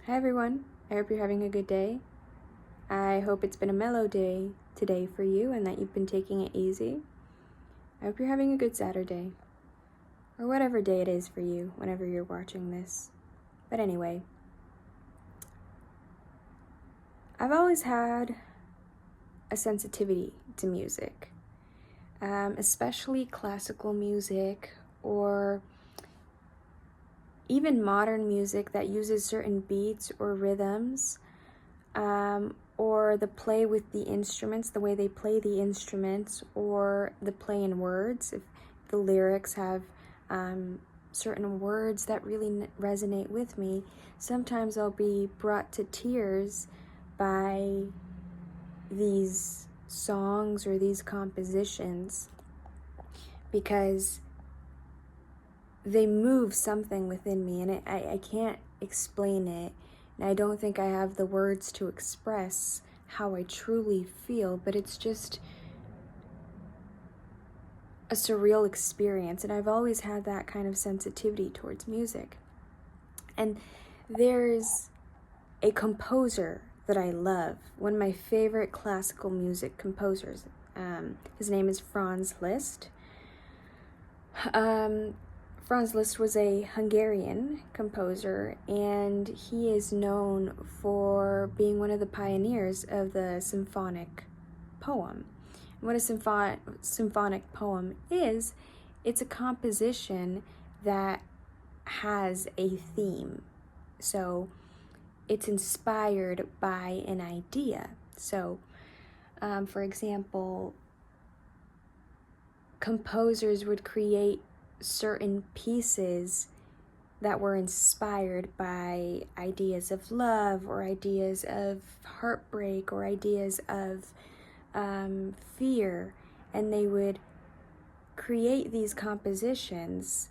Hi everyone, I hope you're having a good day. I hope it's been a mellow day today for you and that you've been taking it easy. I hope you're having a good Saturday, or whatever day it is for you whenever you're watching this. But anyway, I've always had a sensitivity to music, especially classical music or even modern music that uses certain beats or rhythms, or the play with the instruments, the way they play the instruments, or the play in words. If the lyrics have certain words that really resonate with me, sometimes I'll be brought to tears by these songs or these compositions because they move something within me, and I can't explain it, and I don't think I have the words to express how I truly feel, but it's just a surreal experience, and I've always had that kind of sensitivity towards music. And there's a composer that I love, one of my favorite classical music composers. His name is Franz Liszt. Franz Liszt was a Hungarian composer, and he is known for being one of the pioneers of the symphonic poem. And what a symphonic poem is, it's a composition that has a theme. So it's inspired by an idea. So, for example, composers would create certain pieces that were inspired by ideas of love or ideas of heartbreak or ideas of fear, and they would create these compositions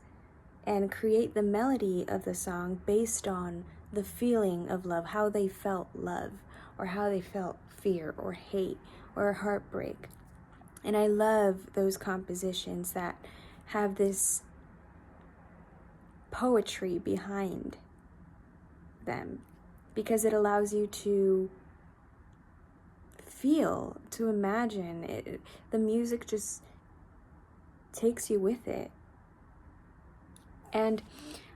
and create the melody of the song based on the feeling of love, how they felt love, or how they felt fear or hate or heartbreak. And I love those compositions that have this poetry behind them, because it allows you to feel, to imagine it. The music just takes you with it. And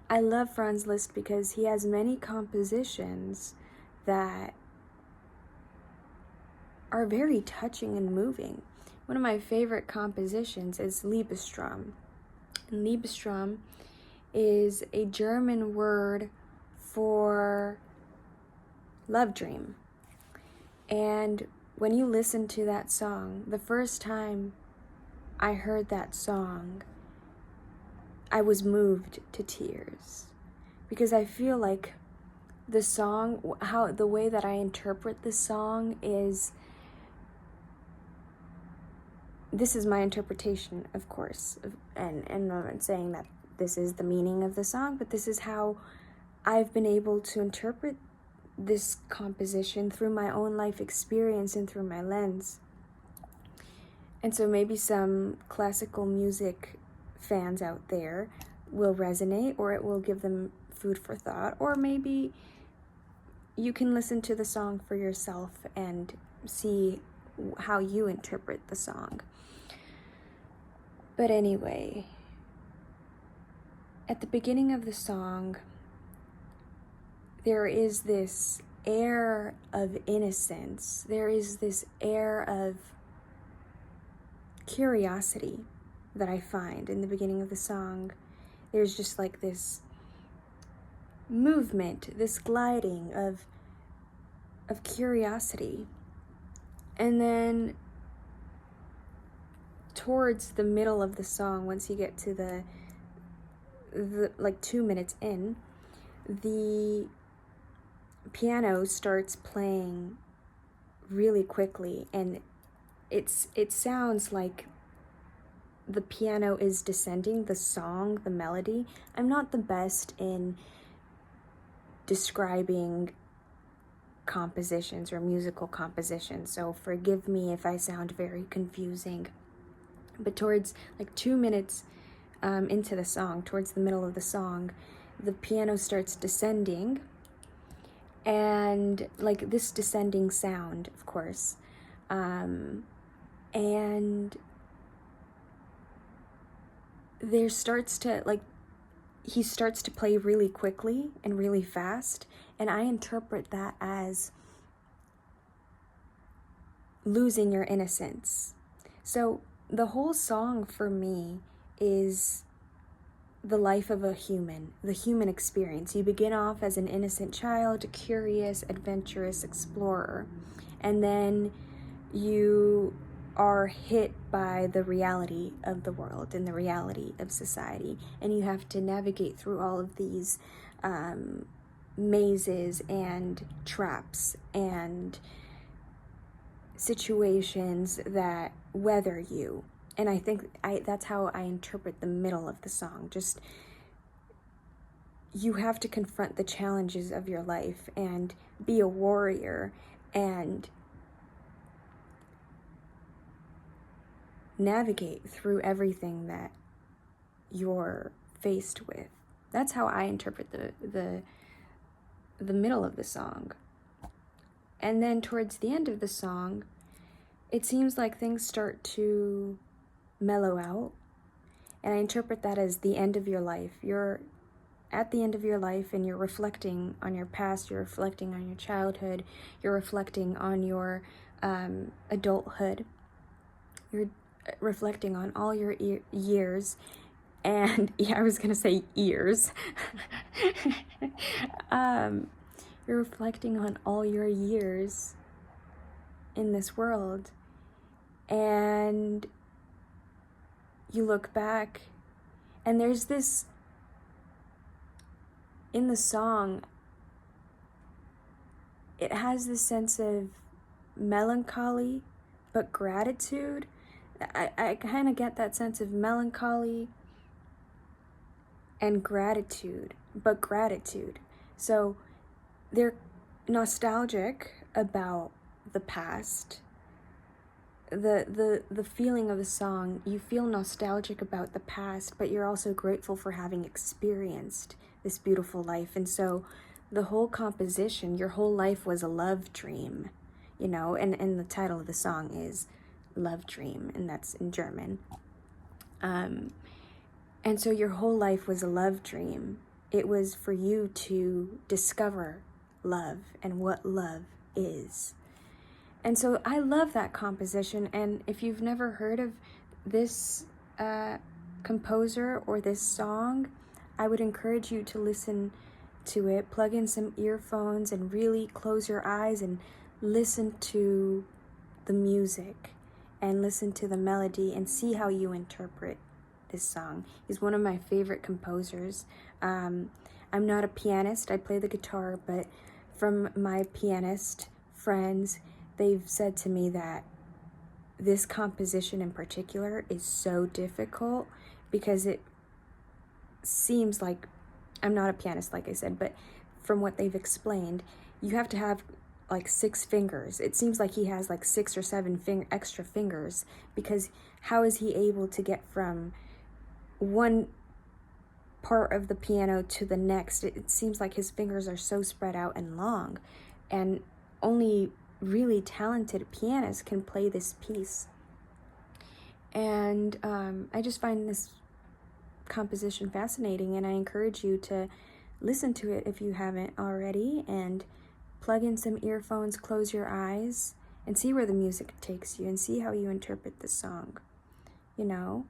I love Franz Liszt because he has many compositions that are very touching and moving. One of my favorite compositions is Liebestraum. And Liebestraum is a German word for love dream. And when you listen to that song, the first time I heard that song, I was moved to tears, because I feel like the song, the way that I interpret the song is, this is my interpretation, of course, and I'm not saying that this is the meaning of the song, but this is how I've been able to interpret this composition through my own life experience and through my lens. And so maybe some classical music fans out there will resonate, or it will give them food for thought, or maybe you can listen to the song for yourself and see how you interpret the song. But anyway, at the beginning of the song, there is this air of innocence. There is this air of curiosity that I find in the beginning of the song. There's just like this movement, this gliding of curiosity. And then towards the middle of the song, once you get to the like 2 minutes in, the piano starts playing really quickly, and it sounds like the piano is descending the song, the melody. I'm not the best in describing compositions or musical compositions, so forgive me if I sound very confusing. But towards like 2 minutes into the song, towards the middle of the song, the piano starts descending, and like this descending sound, of course. And there starts to, like, he starts to play really quickly and really fast, and I interpret that as losing your innocence. So the whole song for me is the life of a human, the human experience. You begin off as an innocent child, a curious, adventurous explorer, and then you are hit by the reality of the world and the reality of society, and you have to navigate through all of these mazes and traps and situations that weather you. And I think that's how I interpret the middle of the song. Just, you have to confront the challenges of your life and be a warrior and navigate through everything that you're faced with. That's how I interpret the middle of the song. And then towards the end of the song, it seems like things start to mellow out. And I interpret that as the end of your life. You're at the end of your life and you're reflecting on your past, you're reflecting on your childhood, you're reflecting on your adulthood, you're reflecting on all your years. And yeah, I was gonna say ears. You're reflecting on all your years in this world, and you look back, and there's this, in the song, it has this sense of melancholy but gratitude. I kind of get that sense of melancholy and gratitude, but gratitude. So they're nostalgic about the past. The feeling of the song, you feel nostalgic about the past, but you're also grateful for having experienced this beautiful life. And so the whole composition, your whole life was a love dream, you know, and the title of the song is Love Dream, and that's in German. And so your whole life was a love dream. It was for you to discover love and what love is. And so I love that composition. And if you've never heard of this composer or this song, I would encourage you to listen to it. Plug in some earphones and really close your eyes and listen to the music and listen to the melody and see how you interpret this song. He's one of my favorite composers. I'm not a pianist, I play the guitar, but from my pianist friends, they've said to me that this composition in particular is so difficult because it seems like, I'm not a pianist, like I said, but from what they've explained, you have to have like 6 fingers. It seems like he has like 6 or 7 extra fingers, because how is he able to get from one part of the piano to the next? It seems like his fingers are so spread out and long, and only really talented pianists can play this piece. And I just find this composition fascinating, and I encourage you to listen to it if you haven't already, and plug in some earphones, close your eyes, and see where the music takes you, and see how you interpret the song, you know,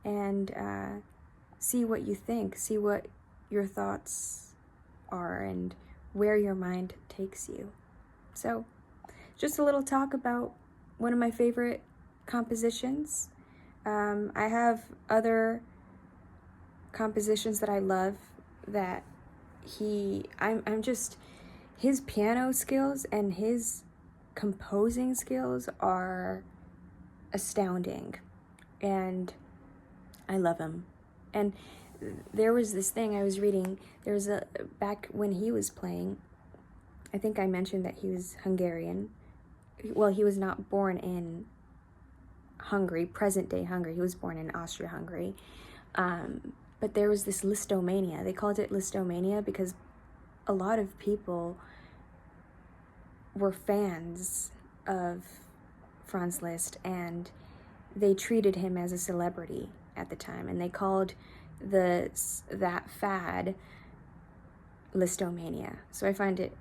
and see what you think, see what your thoughts are, and where your mind takes you. So, just a little talk about one of my favorite compositions. I have other compositions that I love that I'm just, his piano skills and his composing skills are astounding, and I love him. And there was this thing I was reading, back when he was playing, I think I mentioned that he was Hungarian. Well, he was not born in Hungary, present-day Hungary. He was born in Austria-Hungary. But there was this Listomania. They called it Listomania because a lot of people were fans of Franz Liszt, and they treated him as a celebrity at the time, and they called that fad Listomania. So I find it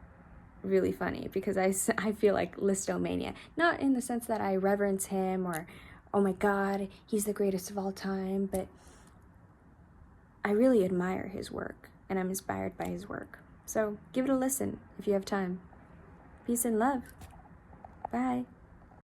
really funny because I feel like Listomania, not in the sense that I reverence him or, oh my God, he's the greatest of all time, but I really admire his work and I'm inspired by his work. So give it a listen if you have time. Peace and love. Bye.